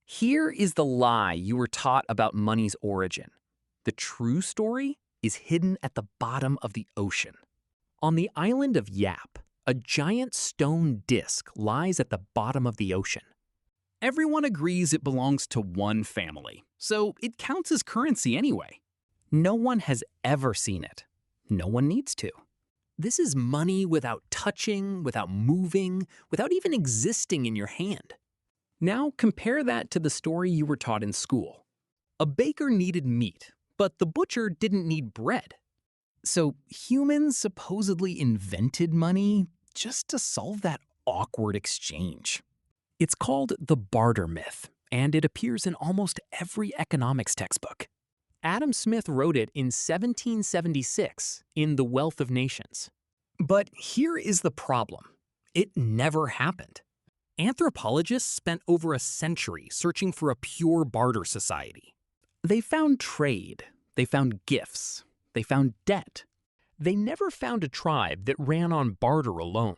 Here is the lie you were taught about money's origin. The true story is hidden at the bottom of the ocean. On the island of Yap, a giant stone disk lies at the bottom of the ocean. Everyone agrees it belongs to one family, so it counts as currency anyway. No one has ever seen it. No one needs to. This is money without touching, without moving, without even existing in your hand. Now compare that to the story you were taught in school. A baker needed meat, but the butcher didn't need bread. So humans supposedly invented money just to solve that awkward exchange. It's called the barter myth, and it appears in almost every economics textbook. Adam Smith wrote it in 1776 in The Wealth of Nations. But here is the problem. It never happened. Anthropologists spent over a century searching for a pure barter society. They found trade, they found gifts, they found debt. They never found a tribe that ran on barter alone.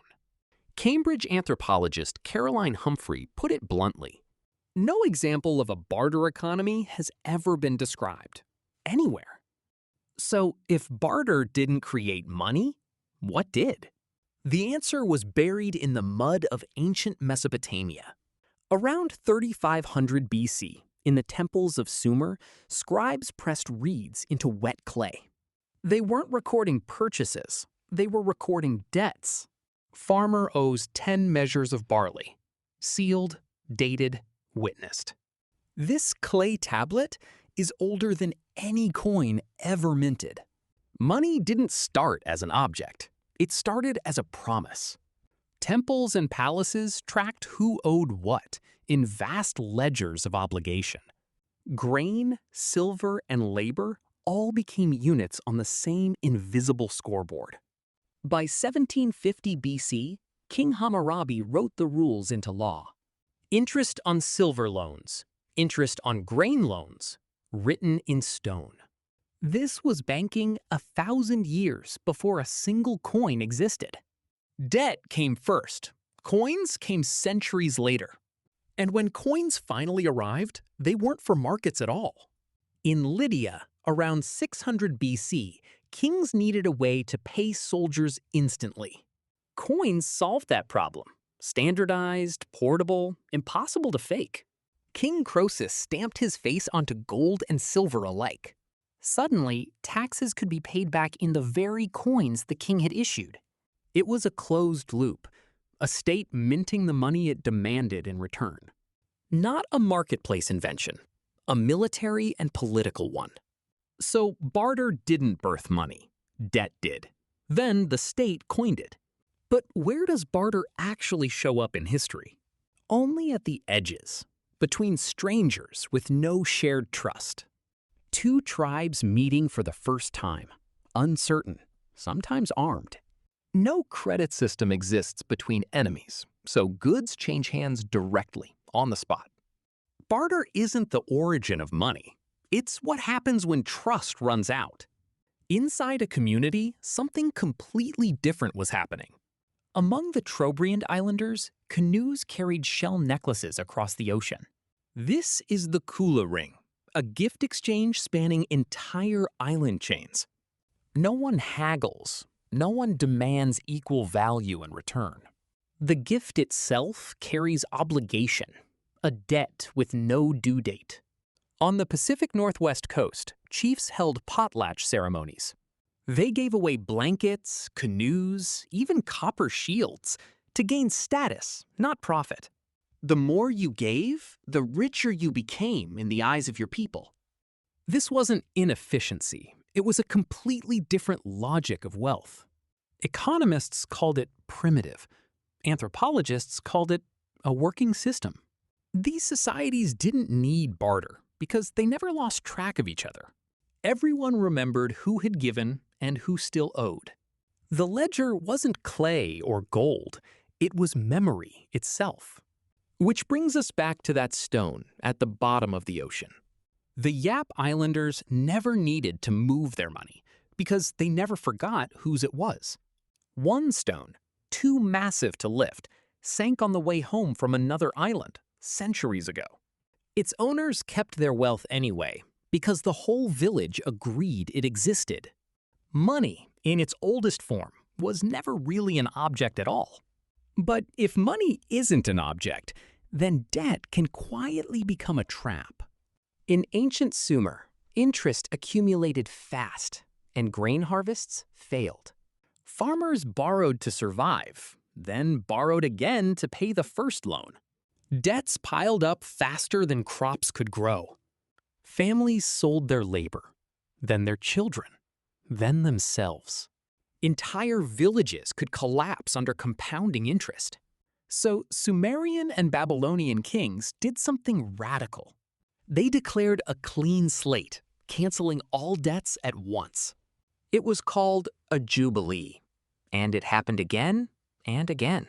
Cambridge anthropologist Caroline Humphrey put it bluntly. No example of a barter economy has ever been described, anywhere. So if barter didn't create money, what did? The answer was buried in the mud of ancient Mesopotamia. Around 3500 BC, in the temples of Sumer, scribes pressed reeds into wet clay. They weren't recording purchases, they were recording debts. Farmer owes 10 measures of barley. Sealed, dated, witnessed. This clay tablet is older than any coin ever minted. Money didn't start as an object. It started as a promise. Temples and palaces tracked who owed what in vast ledgers of obligation. Grain, silver, and labor all became units on the same invisible scoreboard. By 1750 BC, King Hammurabi wrote the rules into law. Interest on silver loans, interest on grain loans, written in stone. This was banking 1,000 years before a single coin existed. Debt came first. Coins came centuries later. And when coins finally arrived, they weren't for markets at all. In Lydia, around 600 BC, kings needed a way to pay soldiers instantly. Coins solved that problem. Standardized, portable, impossible to fake. King Croesus stamped his face onto gold and silver alike. Suddenly, taxes could be paid back in the very coins the king had issued. It was a closed loop, a state minting the money it demanded in return. Not a marketplace invention, a military and political one. So barter didn't birth money, debt did. Then the state coined it. But where does barter actually show up in history? Only at the edges, between strangers with no shared trust. Two tribes meeting for the first time, uncertain, sometimes armed. No credit system exists between enemies, so goods change hands directly, on the spot. Barter isn't the origin of money. It's what happens when trust runs out. Inside a community, something completely different was happening. Among the Trobriand Islanders, canoes carried shell necklaces across the ocean. This is the Kula ring, a gift exchange spanning entire island chains. No one haggles. No one demands equal value in return. The gift itself carries obligation, a debt with no due date. On the Pacific Northwest coast, chiefs held potlatch ceremonies. They gave away blankets, canoes, even copper shields to gain status, not profit. The more you gave, the richer you became in the eyes of your people. This wasn't inefficiency. It was a completely different logic of wealth. Economists called it primitive. Anthropologists called it a working system. These societies didn't need barter because they never lost track of each other. Everyone remembered who had given and who still owed. The ledger wasn't clay or gold. It was memory itself. Which brings us back to that stone at the bottom of the ocean. The Yap Islanders never needed to move their money because they never forgot whose it was. One stone, too massive to lift, sank on the way home from another island centuries ago. Its owners kept their wealth anyway, because the whole village agreed it existed. Money, in its oldest form, was never really an object at all. But if money isn't an object, then debt can quietly become a trap. In ancient Sumer, interest accumulated fast, and grain harvests failed. Farmers borrowed to survive, then borrowed again to pay the first loan. Debts piled up faster than crops could grow. Families sold their labor, then their children, then themselves. Entire villages could collapse under compounding interest. So Sumerian and Babylonian kings did something radical. They declared a clean slate, canceling all debts at once. It was called a Jubilee, and it happened again and again.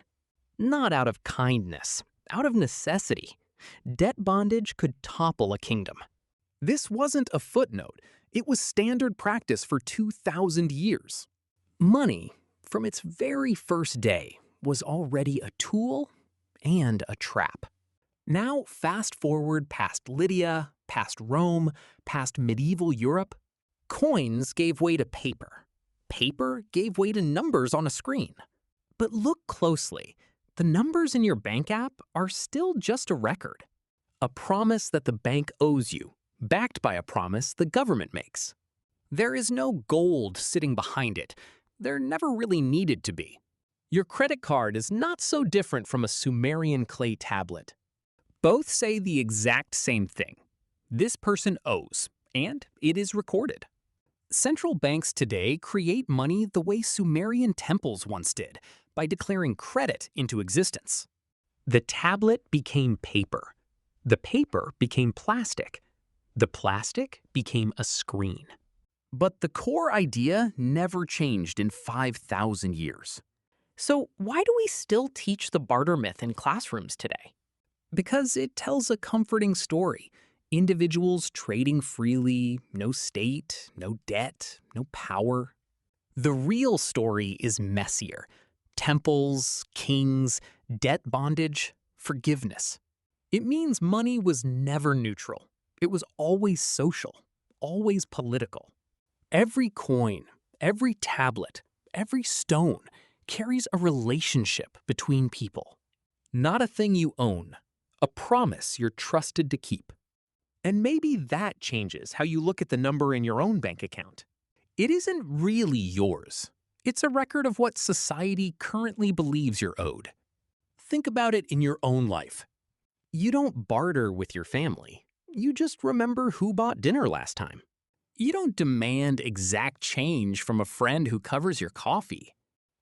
Not out of kindness, out of necessity. Debt bondage could topple a kingdom. This wasn't a footnote. It was standard practice for 2,000 years. Money, from its very first day, was already a tool and a trap. Now, fast forward past Lydia, past Rome, past medieval Europe, coins gave way to paper. Paper gave way to numbers on a screen. But look closely. The numbers in your bank app are still just a record. A promise that the bank owes you, backed by a promise the government makes. There is no gold sitting behind it. There never really needed to be. Your credit card is not so different from a Sumerian clay tablet. Both say the exact same thing. This person owes, and it is recorded. Central banks today create money the way Sumerian temples once did, by declaring credit into existence. The tablet became paper. The paper became plastic. The plastic became a screen. But the core idea never changed in 5,000 years. So why do we still teach the barter myth in classrooms today? Because it tells a comforting story. Individuals trading freely, no state, no debt, no power. The real story is messier. Temples, kings, debt bondage, forgiveness. It means money was never neutral. It was always social, always political. Every coin, every tablet, every stone carries a relationship between people. Not a thing you own, a promise you're trusted to keep. And maybe that changes how you look at the number in your own bank account. It isn't really yours. It's a record of what society currently believes you're owed. Think about it in your own life. You don't barter with your family. You just remember who bought dinner last time. You don't demand exact change from a friend who covers your coffee.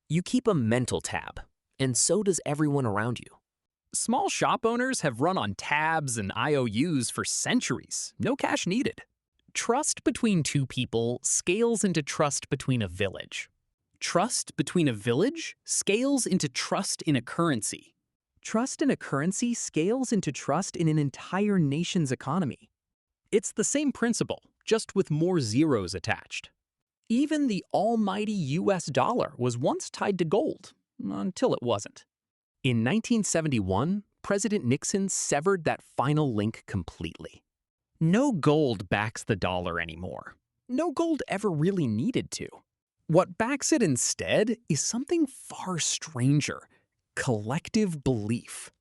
You keep a mental tab, and so does everyone around you. Small shop owners have run on tabs and IOUs for centuries, no cash needed. Trust between two people scales into trust between a village. Trust between a village scales into trust in a currency. Trust in a currency scales into trust in an entire nation's economy. It's the same principle, just with more zeros attached. Even the almighty US dollar was once tied to gold, until it wasn't. In 1971, President Nixon severed that final link completely. No gold backs the dollar anymore. No gold ever really needed to. What backs it instead is something far stranger: collective belief.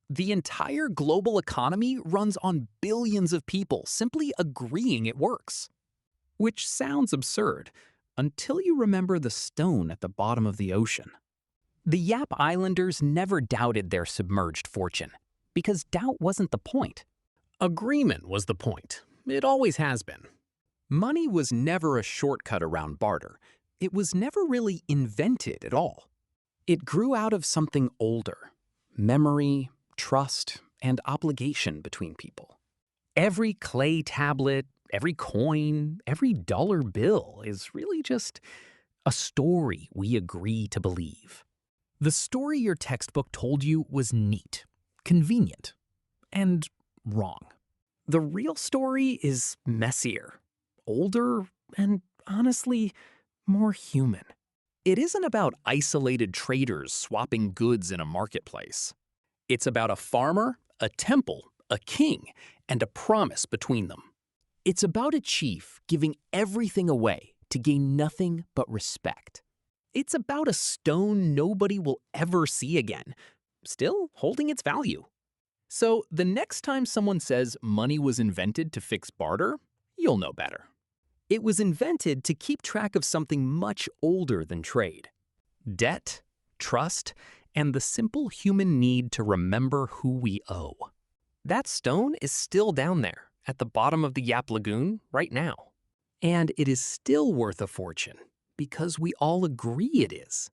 The entire global economy runs on billions of people simply agreeing it works. Which sounds absurd, until you remember the stone at the bottom of the ocean. The Yap Islanders never doubted their submerged fortune, because doubt wasn't the point. Agreement was the point. It always has been. Money was never a shortcut around barter. It was never really invented at all. It grew out of something older: memory, trust, and obligation between people. Every clay tablet, every coin, every dollar bill is really just a story we agree to believe. The story your textbook told you was neat, convenient, and wrong. The real story is messier, older, and honestly, more human. It isn't about isolated traders swapping goods in a marketplace. It's about a farmer, a temple, a king, and a promise between them. It's about a chief giving everything away to gain nothing but respect. It's about a stone nobody will ever see again, still holding its value. So the next time someone says money was invented to fix barter, you'll know better. It was invented to keep track of something much older than trade: debt, trust, and the simple human need to remember who we owe. That stone is still down there at the bottom of the Yap Lagoon right now. And it is still worth a fortune because we all agree it is.